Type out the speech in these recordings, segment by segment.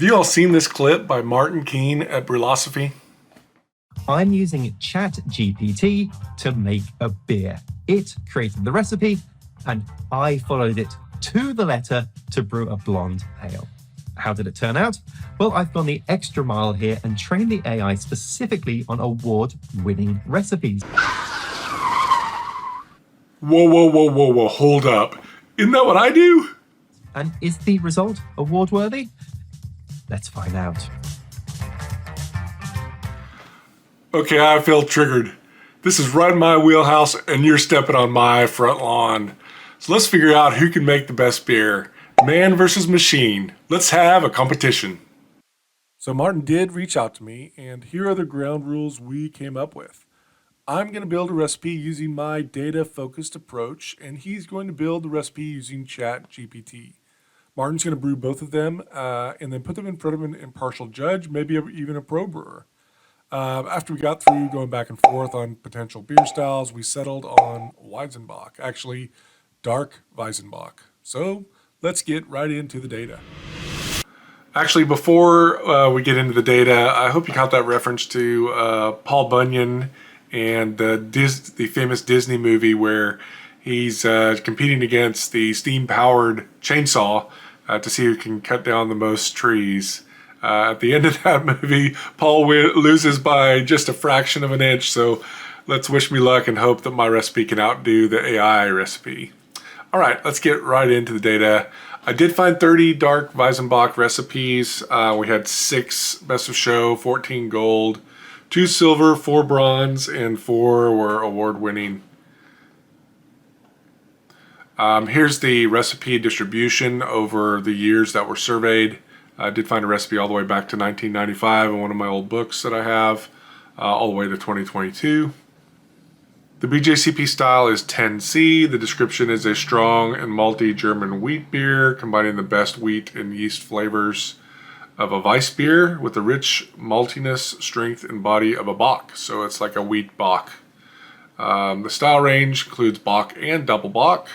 Have you all seen this clip by Martin Keane at Brewlosophy? I'm using ChatGPT to make a beer. It created the recipe, and I followed it to the letter to brew a blonde ale. How did it turn out? Well, I've gone the extra mile here and trained the AI specifically on award-winning recipes. Whoa, hold up. Isn't that what I do? And is the result award-worthy? Let's find out. Okay, I feel triggered. This is right in my wheelhouse and you're stepping on my front lawn. So let's figure out who can make the best beer. Man versus machine. Let's have a competition. So Martin did reach out to me, and here are the ground rules we came up with. I'm going to build a recipe using my data-focused approach, and he's going to build the recipe using ChatGPT. Martin's going to brew both of them and then put them in front of an impartial judge, maybe even a pro brewer. After we got through going back and forth on potential beer styles, we settled on Weizenbock, actually Dark Weizenbock. So let's get right into the data. Actually, before we get into the data, I hope you caught that reference to Paul Bunyan and the famous Disney movie where he's competing against the steam-powered chainsaw to see who can cut down the most trees. At the end of that movie, Paul loses by just a fraction of an inch, so let's wish me luck and hope that my recipe can outdo the AI recipe. All right, let's get right into the data. I did find 30 Dark Weizenbock recipes. We had 6 Best of Show, 14 gold, 2 silver, 4 bronze, and 4 were award-winning. Here's the recipe distribution over the years that were surveyed. I did find a recipe all the way back to 1995 in one of my old books that I have, all the way to 2022. The BJCP style is 10C. The description is a strong and malty German wheat beer, combining the best wheat and yeast flavors of a Weiss beer with the rich maltiness, strength, and body of a Bock. So it's like a wheat Bock. The style range includes Bock and double Bock.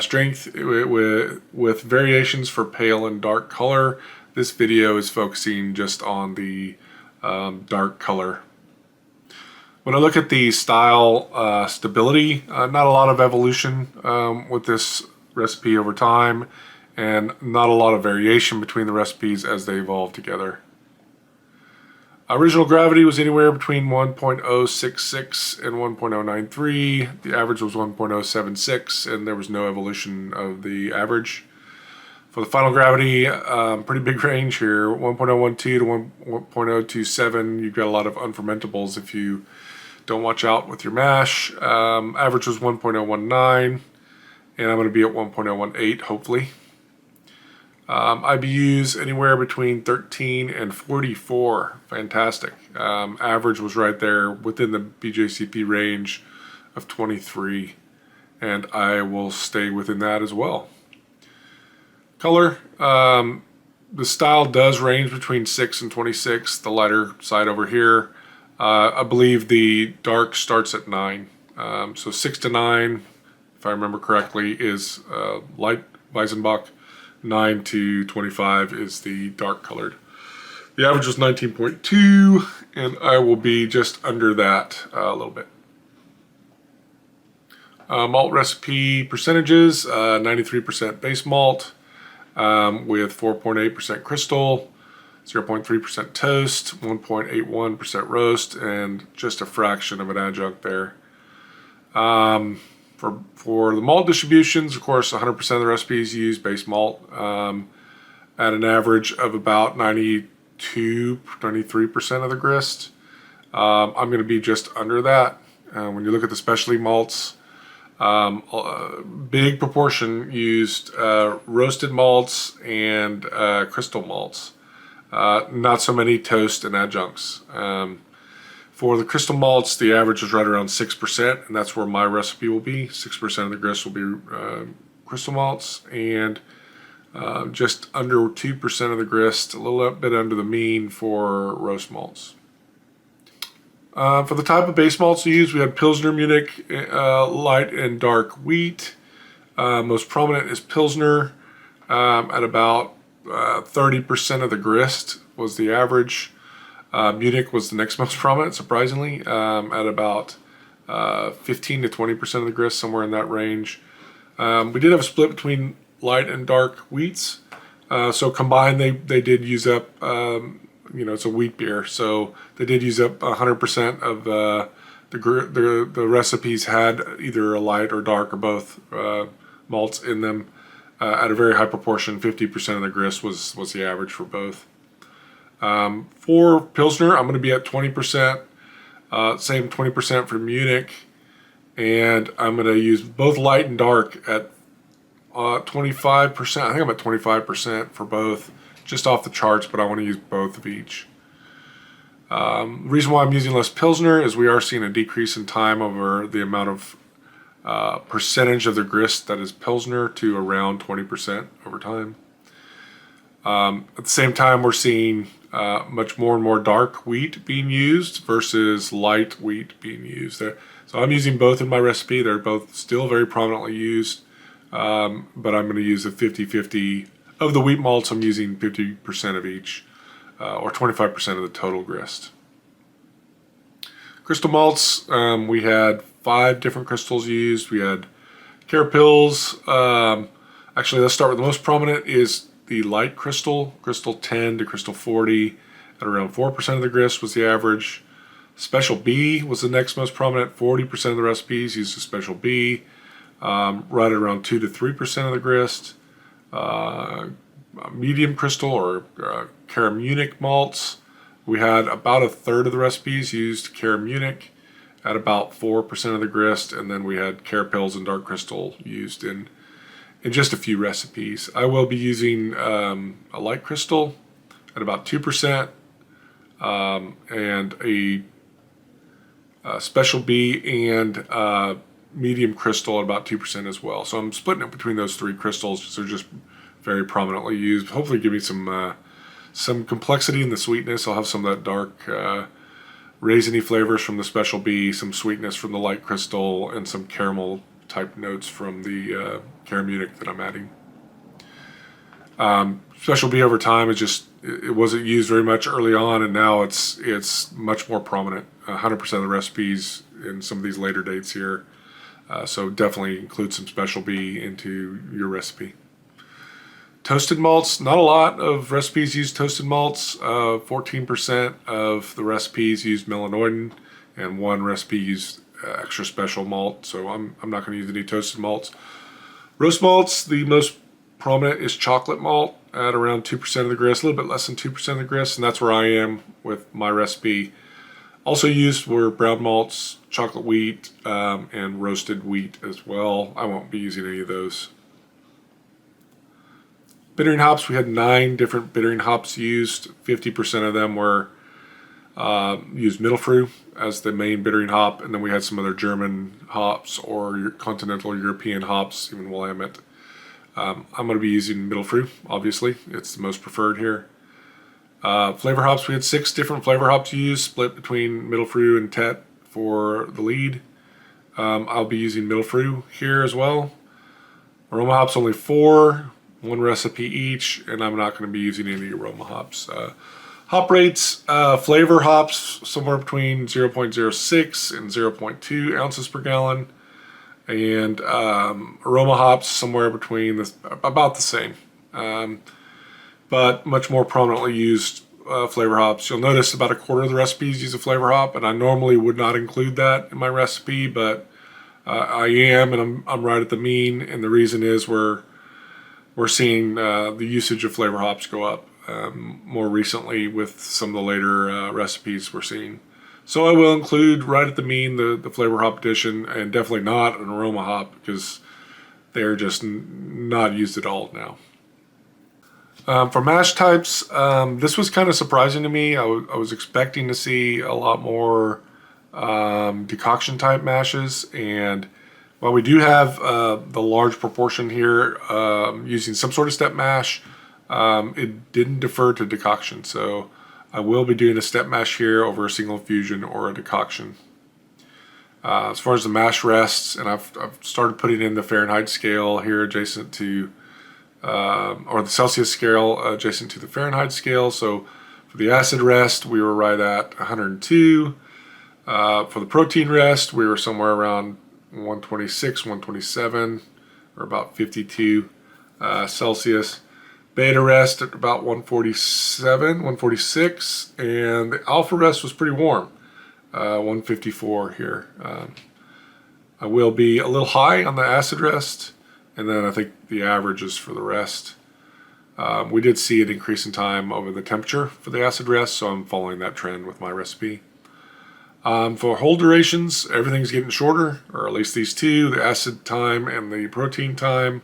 Strength with variations for pale and dark color. This video is focusing just on the dark color. When I look at the style stability, not a lot of evolution with this recipe over time, and not a lot of variation between the recipes as they evolve together. Original gravity was anywhere between 1.066 and 1.093. The average was 1.076, and there was no evolution of the average. For the final gravity, pretty big range here, 1.012 to 1.027. You've got a lot of unfermentables if you don't watch out with your mash. Average was 1.019, and I'm going to be at 1.018, hopefully. IBUs anywhere between 13 and 44. Fantastic. Average was right there within the BJCP range of 23, and I will stay within that as well. Color, the style does range between 6 and 26, the lighter side over here. I believe the dark starts at 9. So 6 to 9, if I remember correctly, is light Weizenbock. 9 to 25 is the dark colored. The average was 19.2, and I will be just under that a little bit. Malt recipe percentages, 93% base malt with 4.8% crystal, 0.3% toast, 1.81% roast, and just a fraction of an adjunct there. For the malt distributions, of course, 100% of the recipes use base malt at an average of about 93% of the grist. I'm going to be just under that. When you look at the specialty malts, a big proportion used roasted malts and crystal malts. Not so many toast and adjuncts. For the crystal malts, the average is right around 6%, and that's where my recipe will be. 6% of the grist will be crystal malts, and just under 2% of the grist, a little bit under the mean for roast malts. For the type of base malts to use, we had Pilsner, Munich, light and dark wheat. Most prominent is Pilsner at about 30% of the grist was the average. Munich was the next most prominent, surprisingly, at about 15 to 20% of the grist, somewhere in that range. We did have a split between light and dark wheats. So combined, they did use up, it's a wheat beer, so they did use up 100% of the recipes had either a light or dark or both malts in them at a very high proportion. 50% of the grist was the average for both. For Pilsner, I'm going to be at 20%, same 20% for Munich, and I'm going to use both light and dark at 25%. I think I'm at 25% for both, just off the charts, but I want to use both of each. The reason why I'm using less Pilsner is we are seeing a decrease in time over the amount of percentage of the grist that is Pilsner to around 20% over time. At the same time, we're seeing much more and more dark wheat being used versus light wheat being used. So I'm using both in my recipe. They're both still very prominently used, but I'm going to use a 50-50. Of the wheat malts, I'm using 50% of each, or 25% of the total grist. Crystal malts, we had 5 different crystals used. We had Carapils. Actually, let's start with the most prominent is the light crystal, crystal 10 to crystal 40, at around 4% of the grist was the average. Special B was the next most prominent. 40% of the recipes used a special B, right at around 2 to 3% of the grist. Medium crystal or Caramunic malts, we had about a third of the recipes used Caramunic at about 4% of the grist, and then we had Carapils and dark crystal used in just a few recipes. I will be using a light crystal at about 2%, and a special B and medium crystal at about 2% as well. So I'm splitting it between those 3 crystals. They're just very prominently used. Hopefully give me some complexity in the sweetness. I'll have some of that dark raisiny flavors from the special B, some sweetness from the light crystal, and some caramel type notes from the Caramunic that I'm adding. Special B over time, it wasn't used very much early on, and now it's much more prominent. 100% of the recipes in some of these later dates here. So definitely include some special B into your recipe. Toasted malts, not a lot of recipes use toasted malts. 14% of the recipes used melanoidin, and 1 recipe used extra special malt. So I'm not going to use any toasted malts. Roast malts, the most prominent is chocolate malt at around 2% of the grist, a little bit less than 2% of the grist, and that's where I am with my recipe. Also used were brown malts, chocolate wheat, and roasted wheat as well. I won't be using any of those. Bittering hops, we had 9 different bittering hops used. 50% of them were used Mittelfrüh as the main bittering hop, and then we had some other German hops or continental European hops, even Willamette. I'm going to be using Mittelfrüh, obviously. It's the most preferred here. Flavor hops, we had 6 different flavor hops used, split between Mittelfrüh and Tet for the lead. I'll be using Mittelfrüh here as well. Aroma hops, only 4. 1 recipe each, and I'm not going to be using any aroma hops. Hop rates, flavor hops somewhere between 0.06 and 0.2 ounces per gallon, and aroma hops somewhere between about the same, but much more prominently used flavor hops. You'll notice about a quarter of the recipes use a flavor hop, and I normally would not include that in my recipe, but I am, and I'm right at the mean, and the reason is we're seeing the usage of flavor hops go up more recently with some of the later recipes we're seeing. So I will include right at the mean the flavor hop addition, and definitely not an aroma hop because they're just not used at all now. For mash types, this was kind of surprising to me. I was expecting to see a lot more decoction type mashes, and while we do have the large proportion here using some sort of step mash, it didn't defer to decoction. So I will be doing a step mash here over a single infusion or a decoction. As far as the mash rests, and I've started putting in the Fahrenheit scale here adjacent to or the Celsius scale adjacent to the Fahrenheit scale. So for the acid rest, we were right at 102. For the protein rest, we were somewhere around 126, 127, or about 52 Celsius. Beta rest at about 147, 146, and the alpha rest was pretty warm, 154 here. I will be a little high on the acid rest, and then I think the averages for the rest. We did see an increase in time over the temperature for the acid rest, so I'm following that trend with my recipe. For hold durations, everything's getting shorter, or at least these two, the acid time and the protein time,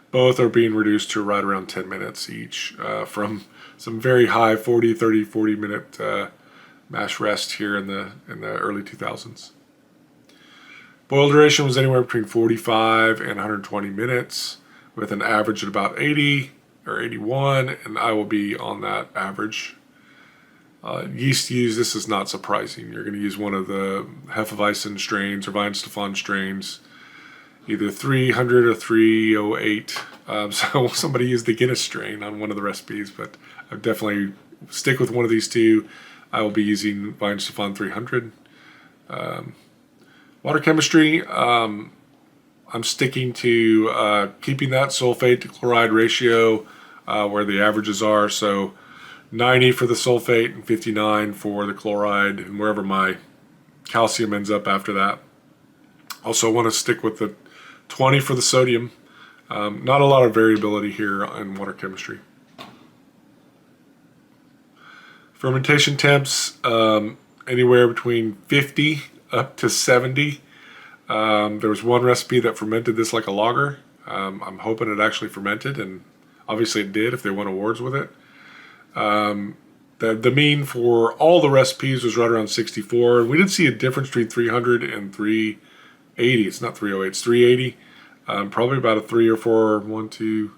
both are being reduced to right around 10 minutes each, from some very high 40, 30, 40 minute mash rest here in the early 2000s. Boil duration was anywhere between 45 and 120 minutes, with an average at about 80 or 81, and I will be on that average. Yeast use, this is not surprising. You're going to use one of the Hefeweizen strains or Weizenstephan strains, either 300 or 308. So somebody used the Guinness strain on one of the recipes, but I definitely stick with one of these two. I will be using Weizenstephan 300. Water chemistry, I'm sticking to keeping that sulfate to chloride ratio where the averages are. So 90 for the sulfate and 59 for the chloride, and wherever my calcium ends up after that. Also want to stick with the 20 for the sodium. Not a lot of variability here in water chemistry. Fermentation temps, anywhere between 50 up to 70. There was one recipe that fermented this like a lager. I'm hoping it actually fermented, and obviously it did if they won awards with it. The mean for all the recipes was right around 64. We did see a difference between 300 and 380. It's not 308, it's 380. Probably about a 3 or 4, 1, 2,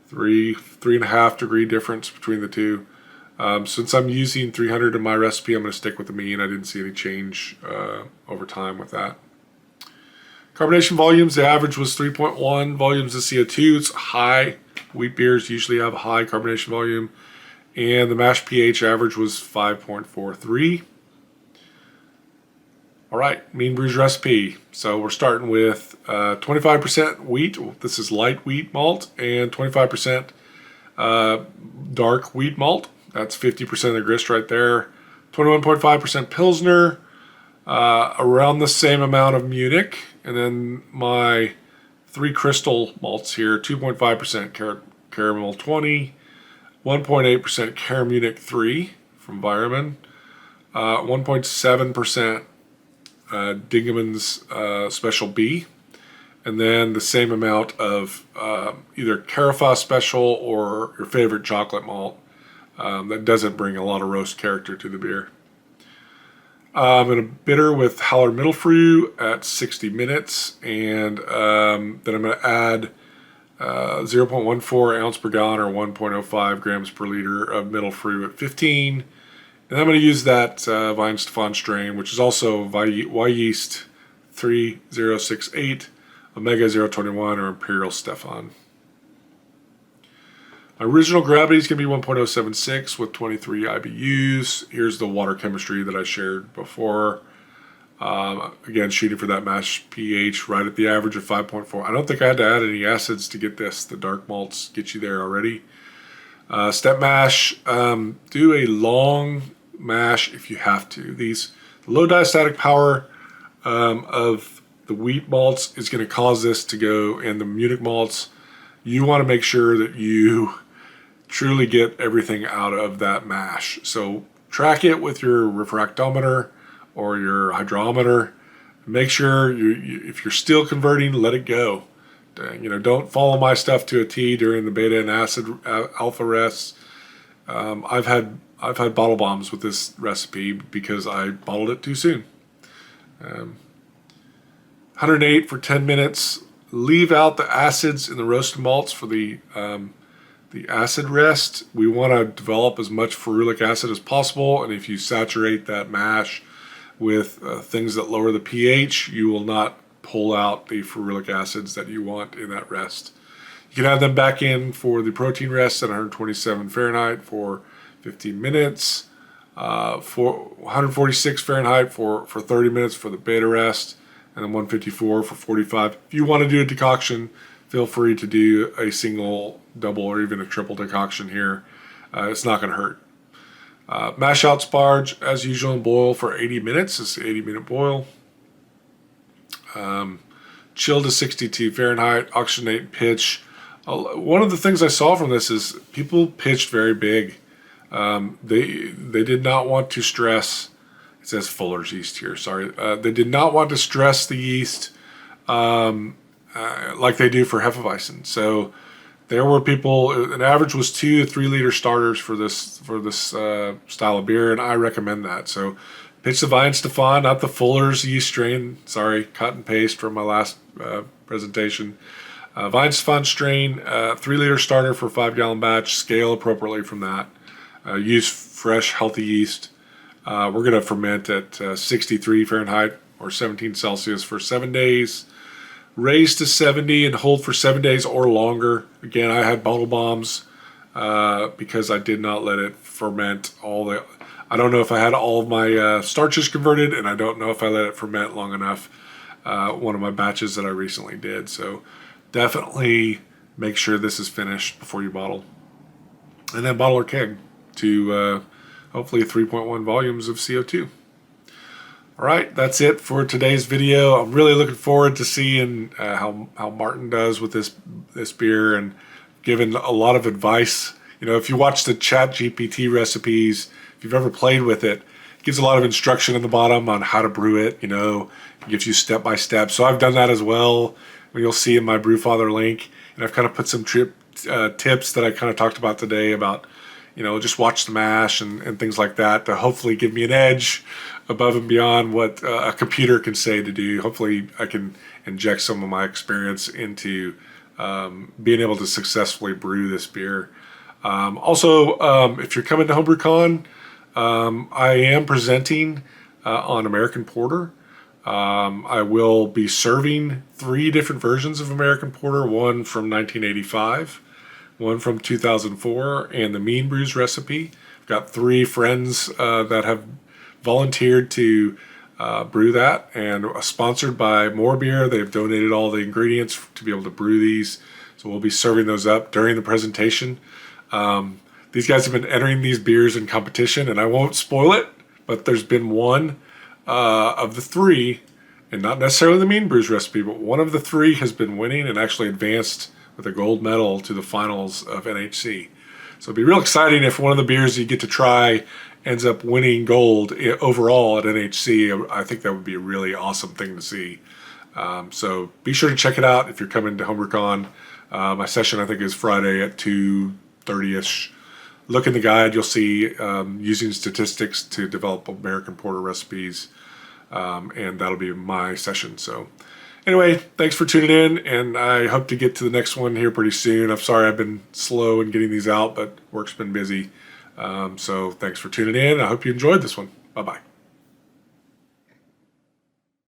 3, 3.5 degree difference between the two. Since I'm using 300 in my recipe, I'm going to stick with the mean. I didn't see any change over time with that. Carbonation volumes, the average was 3.1 volumes of CO2. It's high. Wheat beers usually have a high carbonation volume. And the mash pH average was 5.43. All right, Meanbrews recipe. So we're starting with 25% wheat. This is light wheat malt, and 25% dark wheat malt. That's 50% of the grist right there. 21.5% Pilsner, around the same amount of Munich. And then my 3 crystal malts here, 2.5% caramel 20, 1.8% Caramunic 3 from Weyermann, 1.7% Dingemann's Special B, and then the same amount of either Carafa Special or your favorite chocolate malt that doesn't bring a lot of roast character to the beer. I'm going to bitter with Haller Mittelfrüh at 60 minutes, and then I'm going to add 0.14 ounce per gallon or 1.05 grams per liter of Mittelfrüh at 15. And I'm going to use that Weizenstephan strain, which is also Yeast 3068, Omega 021, or Imperial Stefan. My original gravity is going to be 1.076 with 23 IBUs. Here's the water chemistry that I shared before. Again, shooting for that mash pH right at the average of 5.4. I don't think I had to add any acids to get this. The dark malts get you there already. Step mash, do a long mash if you have to. The low diastatic power of the wheat malts is going to cause this to go, and the Munich malts, you want to make sure that you truly get everything out of that mash. So track it with your refractometer or your hydrometer. Make sure if you're still converting, let it go. Don't follow my stuff to a T during the beta and acid alpha rests. I've had bottle bombs with this recipe because I bottled it too soon. 108 for 10 minutes. Leave out the acids in the roasted malts for the acid rest. We want to develop as much ferulic acid as possible, and if you saturate that mash with things that lower the pH, you will not pull out the ferulic acids that you want in that rest. You can add them back in for the protein rest at 127 Fahrenheit for 15 minutes, for 146 Fahrenheit for 30 minutes for the beta rest, and then 154 for 45. If you want to do a decoction, feel free to do a single, double, or even a triple decoction here. It's not going to hurt. Mash out sparge as usual and boil for 80 minutes. It's an 80-minute boil. Chill to 62 Fahrenheit, oxygenate and pitch. One of the things I saw from this is people pitched very big. They did not want to stress. It says Fuller's yeast here. Sorry, they did not want to stress the yeast like they do for Hefeweizen. So there were people. An average was 2 to 3 liter starters for this style of beer, and I recommend that. So pitch the Weihenstephan, not the Fuller's yeast strain. Sorry, cut and paste from my last presentation. Weihenstephan strain, 3 liter starter for 5 gallon batch. Scale appropriately from that. Use fresh, healthy yeast. We're going to ferment at 63 Fahrenheit or 17 Celsius for 7 days. Raise to 70 and hold for 7 days or longer. Again, I had bottle bombs because I did not let it ferment all the... I don't know if I had all of my starches converted, and I don't know if I let it ferment long enough. One of my batches that I recently did. So definitely make sure this is finished before you bottle. And then bottle or keg to hopefully 3.1 volumes of CO2. All right, that's it for today's video. I'm really looking forward to seeing how Martin does with this beer, and giving a lot of advice. You know, if you watch the ChatGPT recipes, if you've ever played with it, it gives a lot of instruction in the bottom on how to brew it. You know, it gives you step by step. So I've done that as well. You'll see in my Brewfather link, and I've kind of put some tips that I kind of talked about today about, you know, just watch the mash and things like that to hopefully give me an edge above and beyond what a computer can say to do. Hopefully I can inject some of my experience into being able to successfully brew this beer. Also, if you're coming to HomebrewCon, I am presenting on American Porter. I will be serving 3 different versions of American Porter, one from 1985, one from 2004, and the Meanbrews recipe. I've got 3 friends that have volunteered to brew that, and sponsored by More Beer. They've donated all the ingredients to be able to brew these, so we'll be serving those up during the presentation. These guys have been entering these beers in competition, and I won't spoil it, but there's been one of the 3, and not necessarily the Meanbrews recipe, but one of the 3 has been winning and actually advanced with a gold medal to the finals of NHC. So it'd be real exciting if one of the beers you get to try ends up winning gold overall at NHC. I think that would be a really awesome thing to see. So be sure to check it out if you're coming to HomebrewCon. My session, I think, is Friday at 2:30ish. Look in the guide. You'll see using statistics to develop American Porter recipes, and that'll be my session. So anyway, thanks for tuning in, and I hope to get to the next one here pretty soon. I'm sorry I've been slow in getting these out, but work's been busy. So thanks for tuning in. I hope you enjoyed this one. Bye-bye.